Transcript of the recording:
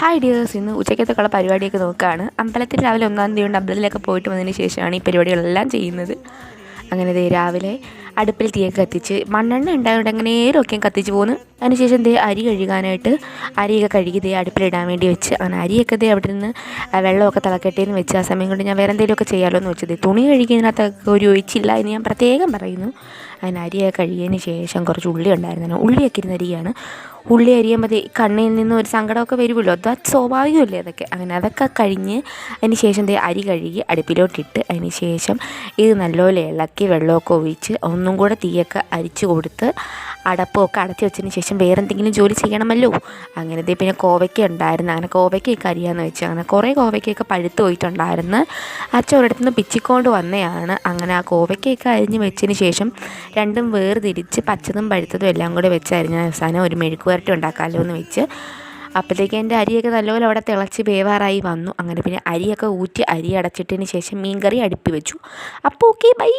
Hi dears, ഇന്ന് ഉച്ചക്കത്തേക്കുള്ള പരിപാടിയൊക്കെ നോക്കുകയാണ്. അമ്പലത്തിൽ രാവിലെ 1-ാം തീയതി കൊണ്ട് അമ്പലത്തിലൊക്കെ പോയിട്ട് വന്നതിന് ശേഷമാണ് ഈ പരിപാടികളെല്ലാം ചെയ്യുന്നത്. അങ്ങനെ രാവിലെ അടുപ്പിൽ തീയൊക്കെ കത്തിച്ച് മണ്ണെണ്ണ ഉണ്ടായതുകൊണ്ട് എങ്ങനെയൊക്കെ കത്തിച്ച് പോന്ന്. അതിനുശേഷം അരി കഴുകാനായിട്ട് അരിയൊക്കെ കഴുകി അടുപ്പിലിടാൻ വേണ്ടി വെച്ച് അങ്ങനെ അരിയൊക്കെ അവിടെ നിന്ന് വെള്ളമൊക്കെ തിളക്കട്ടേന്ന് വെച്ച് ആ സമയം കൊണ്ട് ഞാൻ വേറെ എന്തെങ്കിലുമൊക്കെ ചെയ്യാമല്ലോ എന്ന് വെച്ചത്. തുണി കഴുകിയതിനകത്തൊക്കെ ഒരു ഒഴിച്ചില്ല എന്ന് ഞാൻ പ്രത്യേകം പറയുന്നു. അതിന് അരിയൊക്കെ കഴുകിയതിന് ശേഷം കുറച്ച് ഉള്ളി ഉണ്ടായിരുന്നു, ഉള്ളിയൊക്കെ ഇരുന്ന് അരിയാണ്. ഉള്ളി അരിയുമ്പോൾ കണ്ണിൽ നിന്ന് ഒരു സങ്കടമൊക്കെ വരുമല്ലോ, അത് സ്വാഭാവികമല്ലേ അതൊക്കെ. അങ്ങനെ അതൊക്കെ കഴിഞ്ഞ് അതിന് ശേഷം അരി കഴുകി അടുപ്പിലോട്ടിട്ട് അതിന് ശേഷം ഇത് നല്ലപോലെ ഇളക്കി വെള്ളമൊക്കെ ഒഴിച്ച് ഒന്നും കൂടെ തീയൊക്കെ അരിച്ച് കൊടുത്ത് അടപ്പമൊക്കെ അടച്ച് വെച്ചതിന് ശേഷം വേറെ എന്തെങ്കിലും ജോലി ചെയ്യണമല്ലോ. അങ്ങനെ പിന്നെ കോവയ്ക്ക ഉണ്ടായിരുന്നു, അങ്ങനെ കോവയ്ക്കൊക്കെ അരിയാന്ന് വെച്ച് അങ്ങനെ കുറേ കോവയ്ക്കൊക്കെ പഴുത്ത് പോയിട്ടുണ്ടായിരുന്നു. അച്ഛൻ ഒരിടത്തു നിന്ന് പിച്ചിക്കൊണ്ട് വന്നതാണ്. അങ്ങനെ ആ കോവയ്ക്കൊക്കെ അരിഞ്ഞ് വെച്ചതിന് ശേഷം രണ്ടും വേർതിരിച്ച് പച്ചതും പഴുത്തതും എല്ലാം കൂടെ വെച്ച് അരിഞ്ഞ അവസാനം ഒരു മെഴുക്ക് വരട്ടി ഉണ്ടാക്കാമല്ലോ എന്ന് വെച്ച് അപ്പോഴത്തേക്ക് എൻ്റെ അരിയൊക്കെ നല്ലപോലെ അവിടെ തിളച്ച് വേവാറായി വന്നു. അങ്ങനെ പിന്നെ അരിയൊക്കെ ഊറ്റി അരി അടച്ചിട്ടതിന് ശേഷം മീൻകറി അടുപ്പി വെച്ചു. അപ്പോൾ ഓക്കെ, ബൈ.